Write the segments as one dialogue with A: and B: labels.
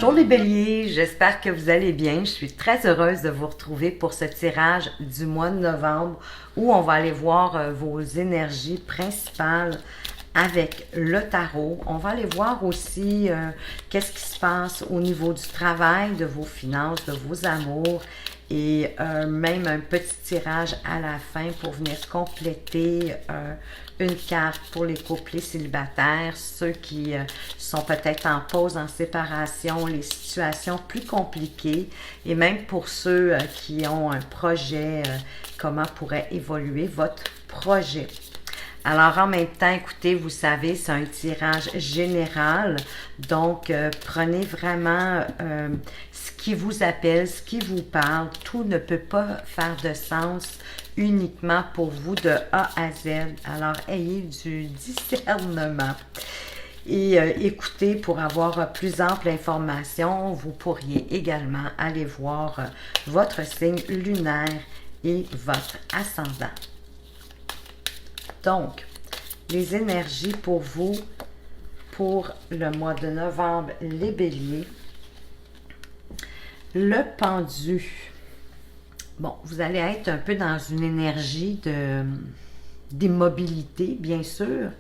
A: Bonjour les béliers, j'espère que vous allez bien. Je suis très heureuse de vous retrouver pour ce tirage du mois de novembre où on va aller voir vos énergies principales avec le tarot. On va aller voir aussi qu'est-ce qui se passe au niveau du travail, de vos finances, de vos amours et même un petit tirage à la fin pour venir compléter une carte pour les couplets célibataires, ceux qui sont peut-être en pause, en séparation, les situations plus compliquées et même pour ceux qui ont un projet, comment pourrait évoluer votre projet. Alors, en même temps, écoutez, vous savez, c'est un tirage général. Donc, prenez vraiment ce qui vous appelle, ce qui vous parle. Tout ne peut pas faire de sens uniquement pour vous de A à Z. Alors, ayez du discernement. Et écoutez, pour avoir plus ample information, vous pourriez également aller voir votre signe lunaire et votre ascendant. Donc, les énergies pour vous, pour le mois de novembre, les béliers. Le pendu. Bon, vous allez être un peu dans une énergie d'immobilité, bien sûr,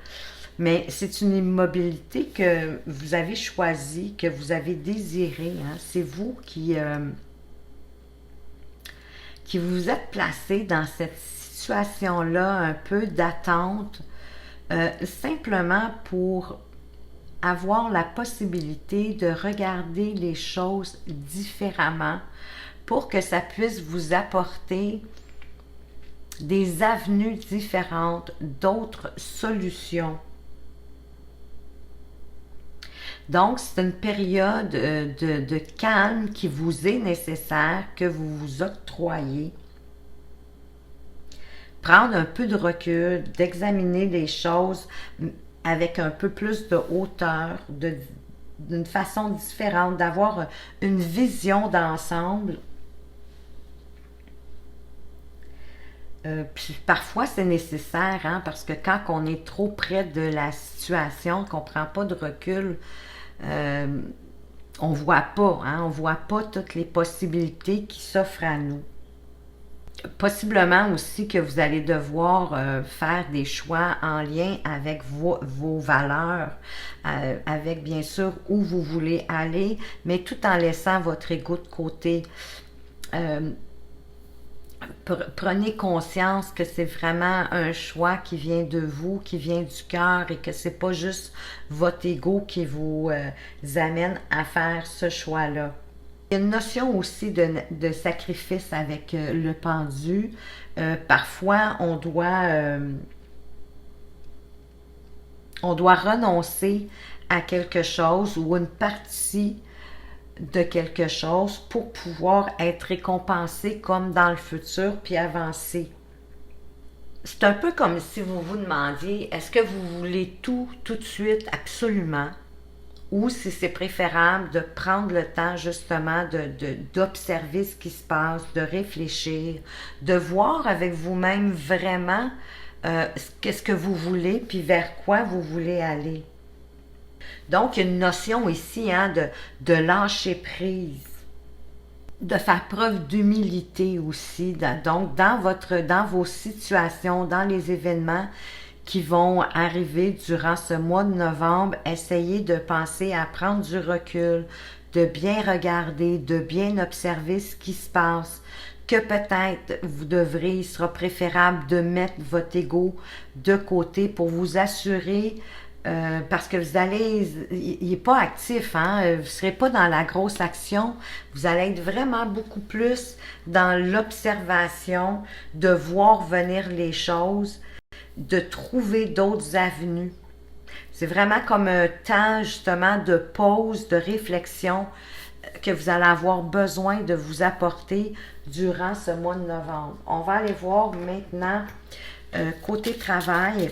A: mais c'est une immobilité que vous avez choisie, que vous avez désirée. Hein? C'est vous qui vous êtes placé dans cette situation-là un peu d'attente, simplement pour avoir la possibilité de regarder les choses différemment pour que ça puisse vous apporter des avenues différentes, d'autres solutions. Donc, c'est une période de calme qui vous est nécessaire, que vous vous octroyez. Prendre un peu de recul, d'examiner les choses avec un peu plus de hauteur, d'une façon différente, d'avoir une vision d'ensemble. Puis parfois c'est nécessaire, hein, parce que quand on est trop près de la situation, qu'on ne prend pas de recul, on ne voit pas, hein, on voit pas toutes les possibilités qui s'offrent à nous. Possiblement aussi que vous allez devoir faire des choix en lien avec vos valeurs, avec bien sûr où vous voulez aller, mais tout en laissant votre ego de côté. Prenez conscience que c'est vraiment un choix qui vient de vous, qui vient du cœur et que c'est pas juste votre ego qui vous amène à faire ce choix-là. Il y a une notion aussi de sacrifice avec le pendu. Parfois, on doit renoncer à quelque chose ou une partie de quelque chose pour pouvoir être récompensé comme dans le futur puis avancer. C'est un peu comme si vous vous demandiez, est-ce que vous voulez tout de suite, absolument? Ou si c'est préférable de prendre le temps justement d'observer ce qui se passe, de réfléchir, de voir avec vous-même vraiment qu'est-ce que vous voulez, puis vers quoi vous voulez aller. Donc, il y a une notion ici, hein, de lâcher prise, de faire preuve d'humilité aussi. Donc, dans vos situations, dans les événements qui vont arriver durant ce mois de novembre, essayez de penser à prendre du recul, de bien regarder, de bien observer ce qui se passe, que peut-être il sera préférable de mettre votre ego de côté pour vous assurer, parce que il n'est pas actif, hein? Vous ne serez pas dans la grosse action, vous allez être vraiment beaucoup plus dans l'observation, de voir venir les choses, de trouver d'autres avenues. C'est vraiment comme un temps justement de pause, de réflexion que vous allez avoir besoin de vous apporter durant ce mois de novembre. On va aller voir maintenant côté travail,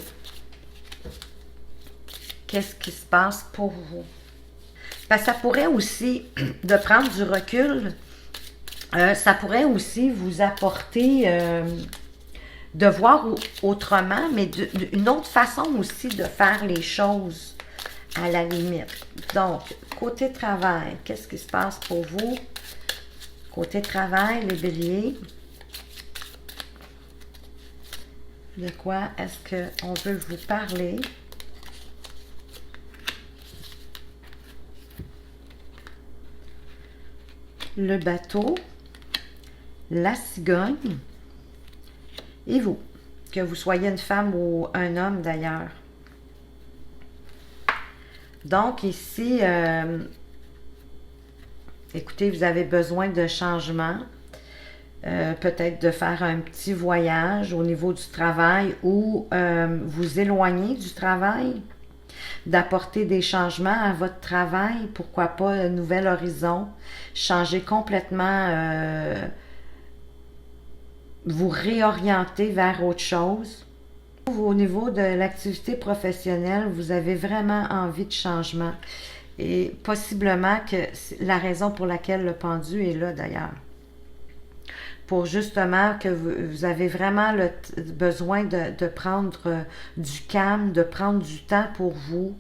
A: qu'est-ce qui se passe pour vous. Parce que ça pourrait aussi, de prendre du recul, ça pourrait aussi vous apporter de voir autrement, mais une autre façon aussi de faire les choses à la limite. Donc, côté travail, qu'est-ce qui se passe pour vous? Côté travail, les béliers. De quoi est-ce qu'on veut vous parler? Le bateau, la cigogne et vous. Que vous soyez une femme ou un homme d'ailleurs. Donc ici, écoutez, vous avez besoin de changement. Peut-être de faire un petit voyage au niveau du travail ou vous éloigner du travail, d'apporter des changements à votre travail, pourquoi pas un nouvel horizon, changer complètement, vous réorienter vers autre chose. Au niveau de l'activité professionnelle, vous avez vraiment envie de changement et possiblement que la raison pour laquelle le pendu est là d'ailleurs. Pour justement que vous avez vraiment besoin de prendre du calme, de prendre du temps pour vous.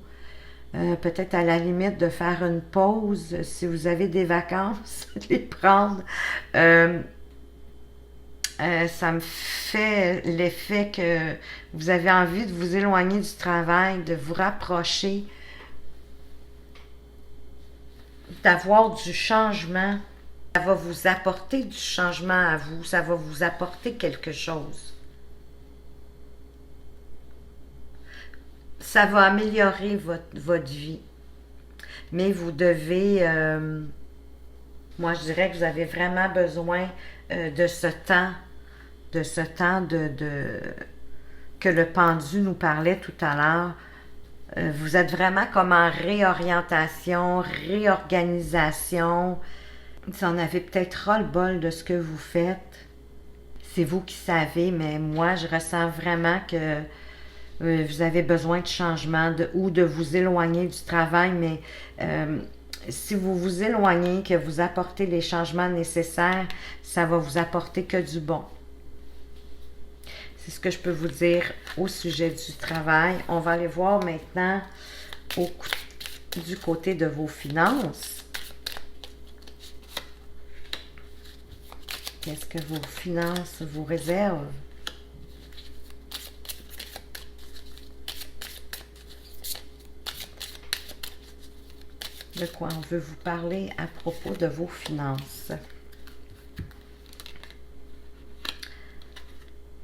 A: Peut-être à la limite de faire une pause, si vous avez des vacances, les prendre. Ça me fait l'effet que vous avez envie de vous éloigner du travail, de vous rapprocher, d'avoir du changement. Ça va vous apporter du changement à vous, ça va vous apporter quelque chose. Ça va améliorer votre vie. Mais vous devez, moi je dirais que vous avez vraiment besoin de ce temps, que le pendu nous parlait tout à l'heure. Vous êtes vraiment comme en réorientation, réorganisation. Vous en avez peut-être ras-le-bol de ce que vous faites. C'est vous qui savez, mais moi, je ressens vraiment que vous avez besoin de changement ou de vous éloigner du travail, mais si vous vous éloignez, que vous apportez les changements nécessaires, ça va vous apporter que du bon. C'est ce que je peux vous dire au sujet du travail. On va aller voir maintenant du côté de vos finances. Qu'est-ce que vos finances vous réservent? De quoi on veut vous parler à propos de vos finances?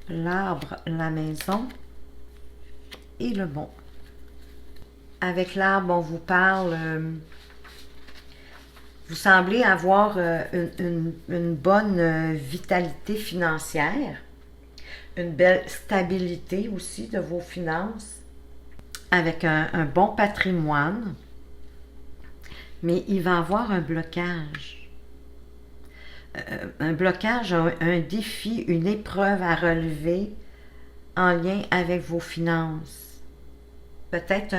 A: L'arbre, la maison et le bon. Avec l'arbre, on vous parle... vous semblez avoir une bonne vitalité financière, une belle stabilité aussi de vos finances, avec un bon patrimoine, mais il va y avoir un blocage. Un blocage, un défi, une épreuve à relever en lien avec vos finances. Peut-être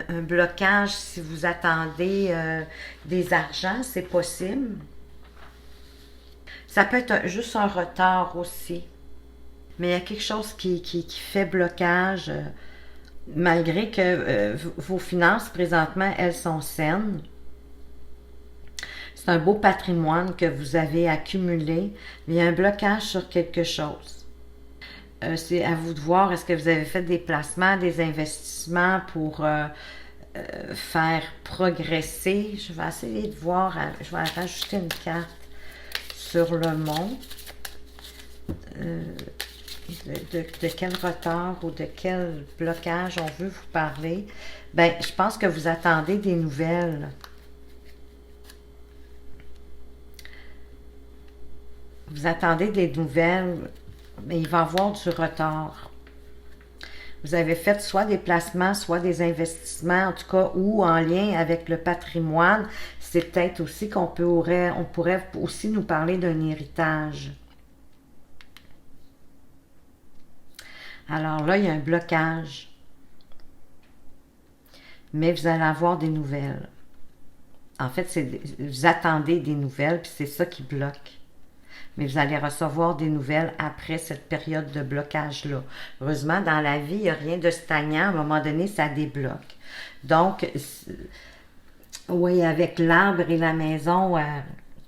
A: un blocage si vous attendez des argents, c'est possible. Ça peut être juste un retard aussi. Mais il y a quelque chose qui fait blocage, malgré que vos finances, présentement, elles sont saines. C'est un beau patrimoine que vous avez accumulé, mais il y a un blocage sur quelque chose. C'est à vous de voir, est-ce que vous avez fait des placements, des investissements pour faire progresser. Je vais essayer de voir, je vais rajouter une carte sur le mont. De quel retard ou de quel blocage on veut vous parler. Ben, je pense que vous attendez des nouvelles. Vous attendez des nouvelles, mais il va y avoir du retard. Vous avez fait soit des placements, soit des investissements, en tout cas, ou en lien avec le patrimoine. C'est peut-être aussi on pourrait aussi nous parler d'un héritage. Alors là, il y a un blocage. Mais vous allez avoir des nouvelles. En fait, vous attendez des nouvelles, puis c'est ça qui bloque. Mais vous allez recevoir des nouvelles après cette période de blocage-là. Heureusement, dans la vie, il n'y a rien de stagnant. À un moment donné, ça débloque. Donc, Oui, avec l'arbre et la maison,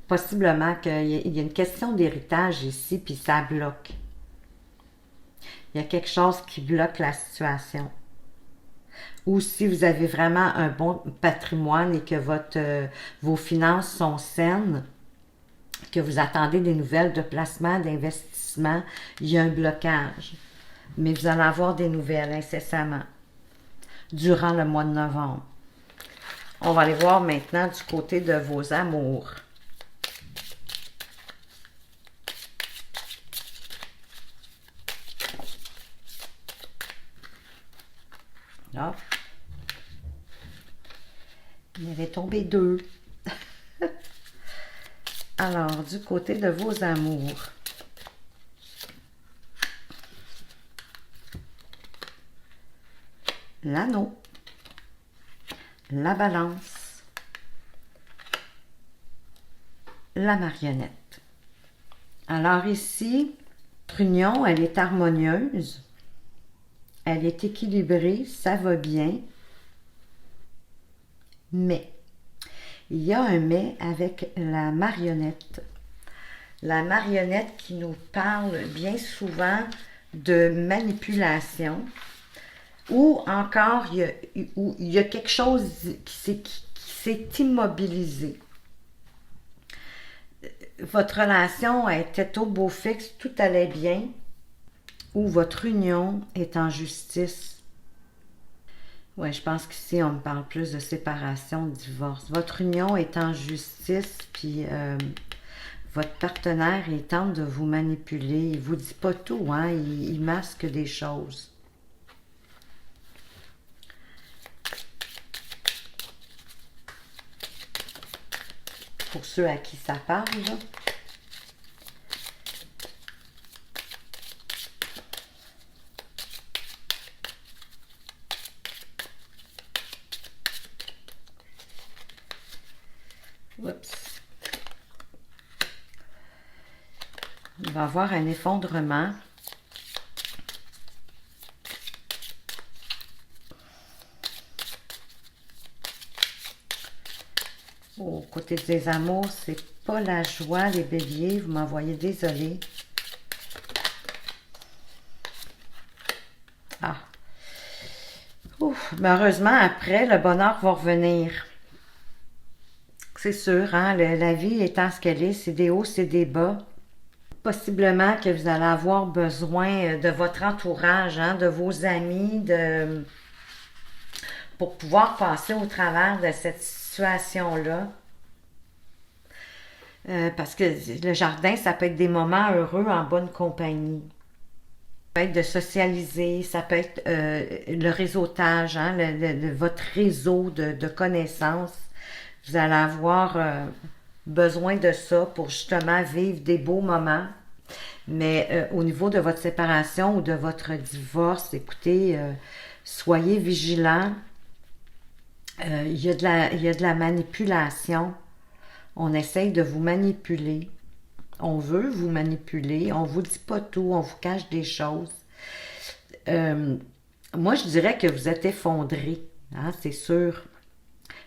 A: possiblement qu'il y a une question d'héritage ici, puis ça bloque. Il y a quelque chose qui bloque la situation. Ou si vous avez vraiment un bon patrimoine et que vos finances sont saines, que vous attendez des nouvelles de placement, d'investissement, il y a un blocage. Mais vous allez avoir des nouvelles incessamment durant le mois de novembre. On va aller voir maintenant du côté de vos amours. Là, il avait tombé deux. Alors, du côté de vos amours. L'anneau. La balance. La marionnette. Alors ici, votre union, elle est harmonieuse. Elle est équilibrée, ça va bien. Mais, il y a un mais avec la marionnette. La marionnette qui nous parle bien souvent de manipulation ou encore il y a quelque chose qui s'est immobilisé. Votre relation était au beau fixe, tout allait bien, ou votre union est en justice. Oui, je pense qu'ici, on me parle plus de séparation, de divorce. Votre union est en justice, puis votre partenaire, il tente de vous manipuler. Il ne vous dit pas tout, hein? Il masque des choses. Pour ceux à qui ça parle, là. Oups. Il va y avoir un effondrement. Au côté des amours, c'est pas la joie, les béliers. Vous m'envoyez désolé. Ah. Ouf. Mais heureusement, après, le bonheur va revenir. C'est sûr, hein? La vie étant ce qu'elle est, c'est des hauts, c'est des bas. Possiblement que vous allez avoir besoin de votre entourage, hein, de vos amis, pour pouvoir passer au travers de cette situation-là. Parce que le jardin, ça peut être des moments heureux en bonne compagnie. Ça peut être de socialiser, ça peut être le réseautage, hein, votre réseau de connaissances. Vous allez avoir besoin de ça pour justement vivre des beaux moments. Mais au niveau de votre séparation ou de votre divorce, écoutez, soyez vigilants. Il y a de la manipulation. On essaye de vous manipuler. On veut vous manipuler. On vous dit pas tout. On vous cache des choses. Moi, je dirais que vous êtes effondré. Hein, c'est sûr.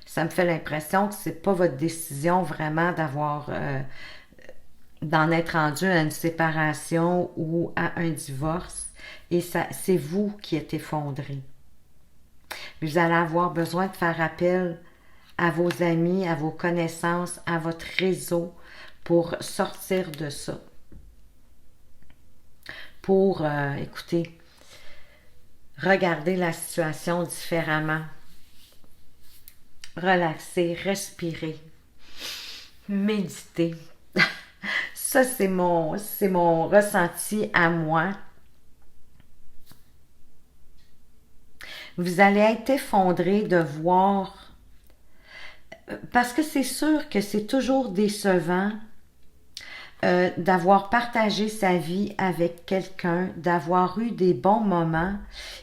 A: Ça me fait l'impression que c'est pas votre décision vraiment d'en être rendu à une séparation ou à un divorce. Et ça, c'est vous qui êtes effondré. Vous allez avoir besoin de faire appel à vos amis, à vos connaissances, à votre réseau pour sortir de ça. Pour, écoutez, regarder la situation différemment. Relaxer, respirer, méditer. Ça, c'est mon ressenti à moi. Vous allez être effondré de voir, parce que c'est sûr que c'est toujours décevant d'avoir partagé sa vie avec quelqu'un, d'avoir eu des bons moments,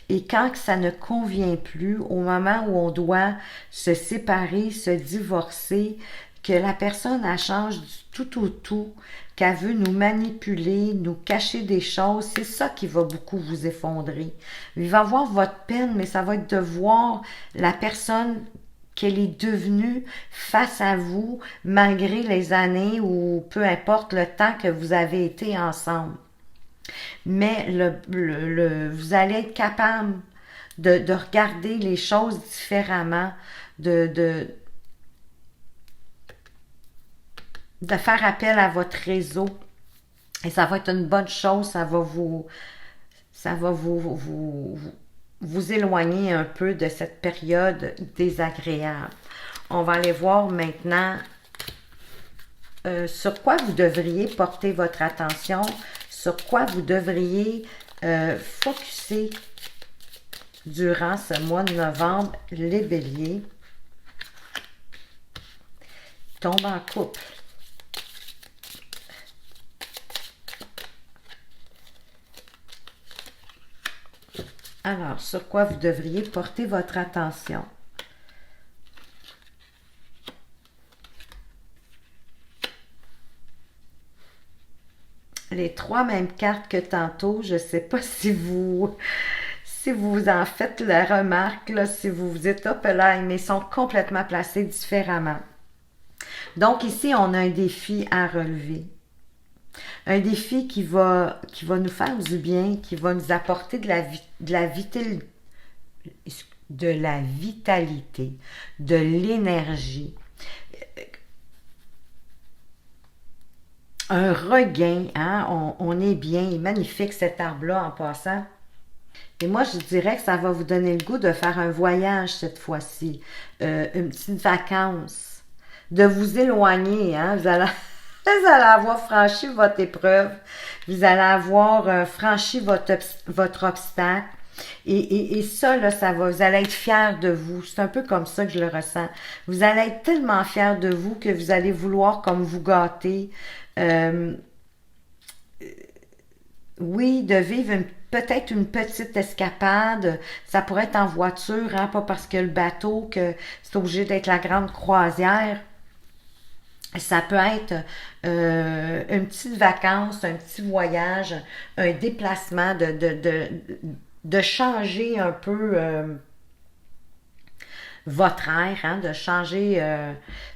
A: et quand ça ne convient plus, au moment où on doit se séparer, se divorcer, que la personne elle change du tout au tout, qu'elle veut nous manipuler, nous cacher des choses, c'est ça qui va beaucoup vous effondrer. Il va avoir votre peine, mais ça va être de voir la personne qu'elle est devenue face à vous malgré les années ou peu importe le temps que vous avez été ensemble. Mais vous allez être capable de regarder les choses différemment, de faire appel à votre réseau. Et ça va être une bonne chose, ça va vous éloigner un peu de cette période désagréable. On va aller voir maintenant sur quoi vous devriez porter votre attention, sur quoi vous devriez focusser durant ce mois de novembre, les béliers. Tombe en couple. Alors, sur quoi vous devriez porter votre attention? Les trois mêmes cartes que tantôt, je ne sais pas si vous en faites la remarque, là, si vous vous dites, hop là, mais ils sont complètement placés différemment. Donc ici, on a un défi à relever. Un défi qui va nous faire du bien, qui va nous apporter de la vitalité, de l'énergie, un regain, hein? On est bien, magnifique cet arbre-là en passant. Et moi, je dirais que ça va vous donner le goût de faire un voyage cette fois-ci, une petite vacance, de vous éloigner, hein? Vous allez avoir franchi votre épreuve, vous allez avoir franchi votre obstacle. Et ça, là, vous allez être fiers de vous. C'est un peu comme ça que je le ressens. Vous allez être tellement fiers de vous que vous allez vouloir comme vous gâter. Oui, de vivre peut-être une petite escapade. Ça pourrait être en voiture, hein, pas parce que le bateau, que c'est obligé d'être la grande croisière. Ça peut être une petite vacance, un petit voyage, un déplacement, de changer un peu votre air, hein, de changer.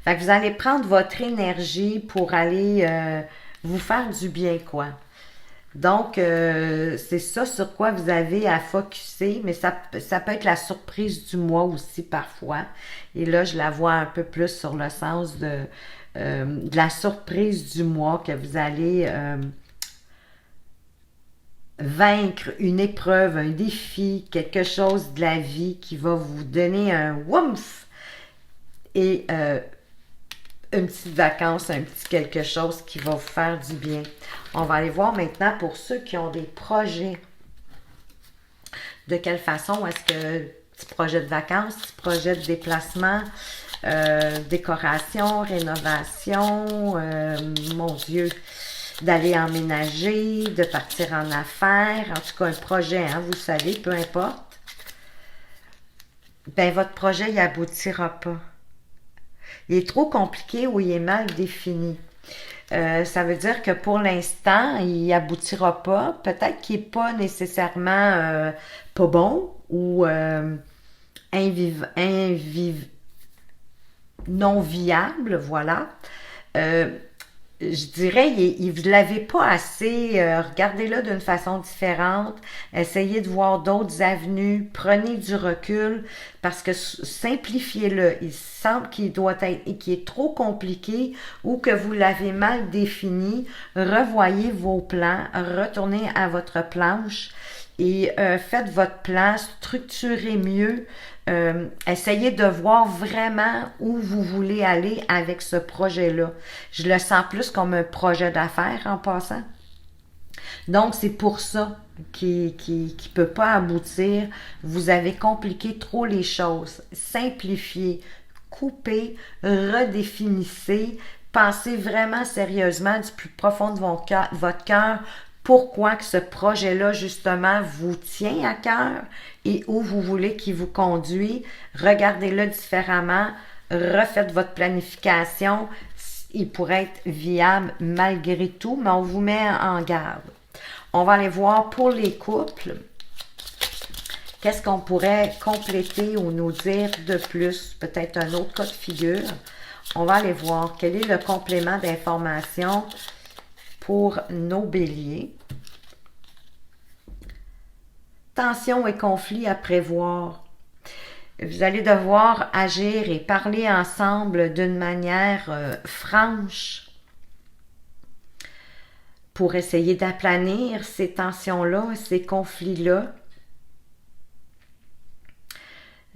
A: Fait que vous allez prendre votre énergie pour aller vous faire du bien, quoi. Donc, c'est ça sur quoi vous avez à focusser, mais ça peut être la surprise du mois aussi parfois. Et là, je la vois un peu plus sur le sens de la surprise du mois, que vous allez vaincre une épreuve, un défi, quelque chose de la vie qui va vous donner un whoomph et une petite vacance, un petit quelque chose qui va vous faire du bien. On va aller voir maintenant pour ceux qui ont des projets. De quelle façon est-ce que petit projet de vacances, petit projet de déplacement, décoration, rénovation, mon Dieu, d'aller emménager, de partir en affaires, en tout cas un projet, hein, vous savez, peu importe. Ben votre projet, il aboutira pas. Il est trop compliqué ou il est mal défini. Ça veut dire que pour l'instant, il aboutira pas. Peut-être qu'il n'est pas nécessairement pas bon ou non viable, voilà. Je dirais, vous ne l'avez pas assez. Regardez-le d'une façon différente. Essayez de voir d'autres avenues. Prenez du recul parce que simplifiez-le. Il semble qu'il doit être et qu'il est trop compliqué ou que vous l'avez mal défini. Revoyez vos plans. Retournez à votre planche et faites votre plan. Structurez mieux. Essayez de voir vraiment où vous voulez aller avec ce projet-là. Je le sens plus comme un projet d'affaires en passant. Donc, c'est pour ça qui peut pas aboutir. Vous avez compliqué trop les choses. Simplifiez, coupez, redéfinissez. Pensez vraiment sérieusement du plus profond de votre cœur pourquoi que ce projet-là, justement, vous tient à cœur et où vous voulez qu'il vous conduise. Regardez-le différemment. Refaites votre planification. Il pourrait être viable malgré tout, mais on vous met en garde. On va aller voir pour les couples. Qu'est-ce qu'on pourrait compléter ou nous dire de plus? Peut-être un autre cas de figure. On va aller voir quel est le complément d'information pour nos béliers. Tension et conflit à prévoir. Vous allez devoir agir et parler ensemble d'une manière franche pour essayer d'aplanir ces tensions-là, ces conflits-là.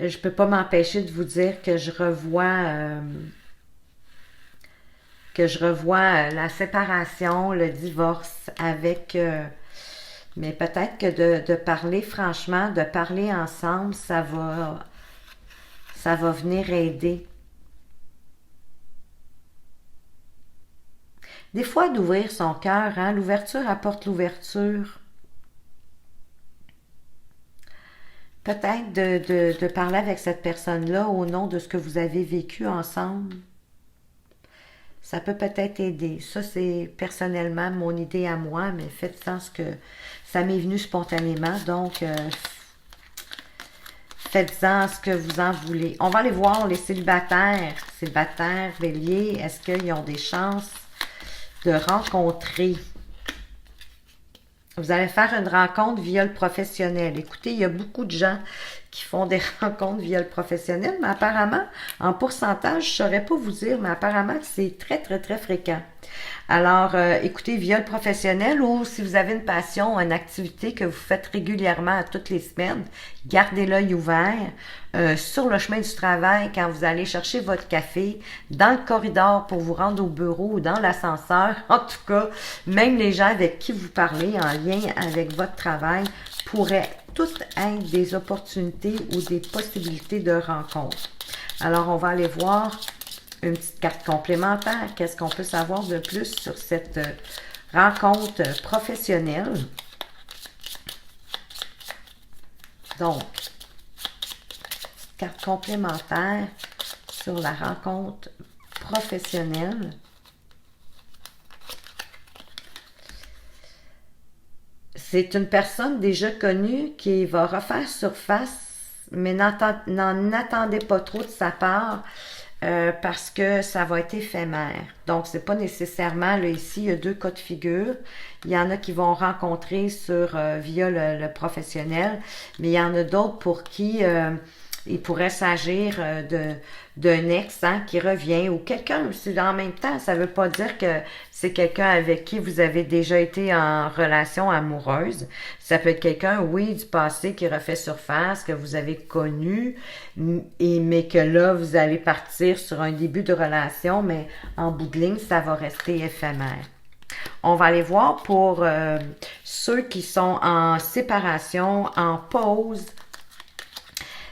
A: Je ne peux pas m'empêcher de vous dire que je revois la séparation, le divorce avec... mais peut-être que de parler franchement, de parler ensemble, ça va venir aider. Des fois, d'ouvrir son cœur, hein, l'ouverture apporte l'ouverture. Peut-être de parler avec cette personne-là au nom de ce que vous avez vécu ensemble. Ça peut peut-être aider. Ça, c'est personnellement mon idée à moi, mais faites en ce que ça m'est venu spontanément. Donc, faites-en ce que vous en voulez. On va aller voir les célibataires. Célibataires, béliers, est-ce qu'ils ont des chances de rencontrer? Vous allez faire une rencontre via le professionnel. Écoutez, il y a beaucoup de gens qui font des rencontres via le professionnel, mais apparemment, en pourcentage, je ne saurais pas vous dire, mais apparemment, c'est très, très, très fréquent. Alors, écoutez, via le professionnel ou si vous avez une passion, une activité que vous faites régulièrement toutes les semaines, gardez l'œil ouvert. Sur le chemin du travail, quand vous allez chercher votre café, dans le corridor pour vous rendre au bureau ou dans l'ascenseur, en tout cas, même les gens avec qui vous parlez en lien avec votre travail pourraient toutes être des opportunités ou des possibilités de rencontre. Alors, on va aller voir une petite carte complémentaire. Qu'est-ce qu'on peut savoir de plus sur cette rencontre professionnelle? Donc, carte complémentaire sur la rencontre professionnelle. C'est une personne déjà connue qui va refaire surface, mais n'en attendez pas trop de sa part parce que ça va être éphémère. Donc, c'est pas nécessairement, là ici, il y a deux cas de figure. Il y en a qui vont rencontrer via le professionnel, mais il y en a d'autres pour qui il pourrait s'agir d'un ex qui revient ou quelqu'un. En même temps, ça ne veut pas dire que c'est quelqu'un avec qui vous avez déjà été en relation amoureuse. Ça peut être quelqu'un, oui, du passé qui refait surface, que vous avez connu, mais que là, vous allez partir sur un début de relation, mais en bout de ligne, ça va rester éphémère. On va aller voir pour ceux qui sont en séparation, en pause,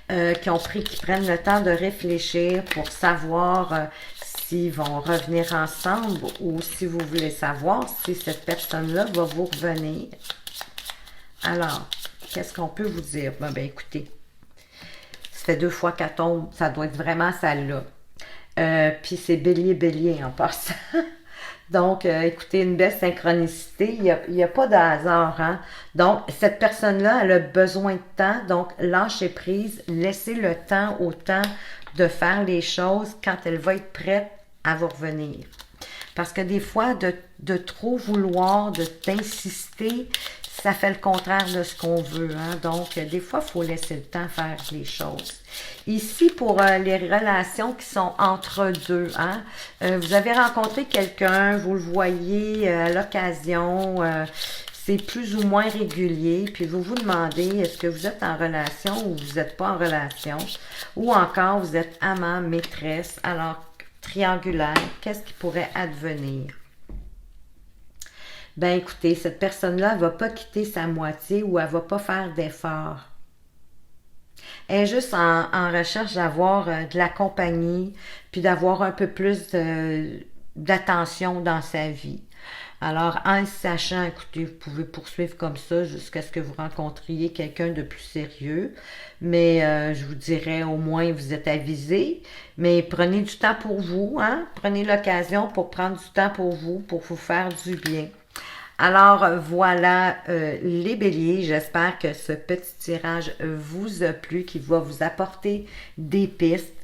A: qui prennent le temps de réfléchir pour savoir s'ils vont revenir ensemble ou si vous voulez savoir si cette personne-là va vous revenir. Alors, qu'est-ce qu'on peut vous dire? Ben, écoutez, ça fait 2 fois qu'elle tombe, ça doit être vraiment celle-là. Puis c'est bélier en passant. Donc, écoutez, une belle synchronicité, il y a pas de hasard. Hein? Donc, cette personne-là, elle a besoin de temps, donc lâchez prise, laissez le temps au temps de faire les choses quand elle va être prête à vous revenir. Parce que des fois, de trop vouloir, d'insister, ça fait le contraire de ce qu'on veut. Hein? Donc, des fois, il faut laisser le temps faire les choses. Ici, pour les relations qui sont entre deux, hein? Vous avez rencontré quelqu'un, vous le voyez à l'occasion, c'est plus ou moins régulier, puis vous vous demandez, est-ce que vous êtes en relation ou vous n'êtes pas en relation, ou encore vous êtes amant, maîtresse, alors triangulaire, qu'est-ce qui pourrait advenir? Ben écoutez, cette personne-là ne va pas quitter sa moitié ou elle ne va pas faire d'efforts. Elle est juste en recherche d'avoir de la compagnie, puis d'avoir un peu plus d'attention dans sa vie. Alors, en le sachant, écoutez, vous pouvez poursuivre comme ça jusqu'à ce que vous rencontriez quelqu'un de plus sérieux. Mais je vous dirais, au moins, vous êtes avisé. Mais prenez du temps pour vous, hein? Prenez l'occasion pour prendre du temps pour vous faire du bien. Alors voilà les béliers, j'espère que ce petit tirage vous a plu, qu'il va vous apporter des pistes.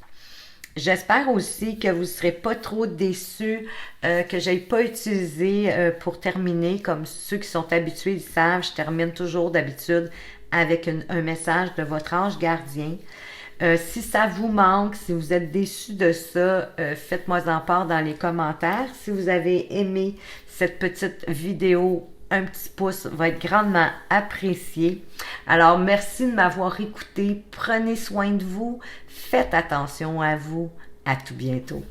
A: J'espère aussi que vous ne serez pas trop déçus, que je n'ai pas utilisé pour terminer, comme ceux qui sont habitués, ils savent, je termine toujours d'habitude avec un message de votre ange gardien. Si ça vous manque, si vous êtes déçus de ça, faites-moi en part dans les commentaires. Si vous avez aimé cette petite vidéo, un petit pouce va être grandement apprécié. Alors, merci de m'avoir écouté. Prenez soin de vous. Faites attention à vous. À tout bientôt.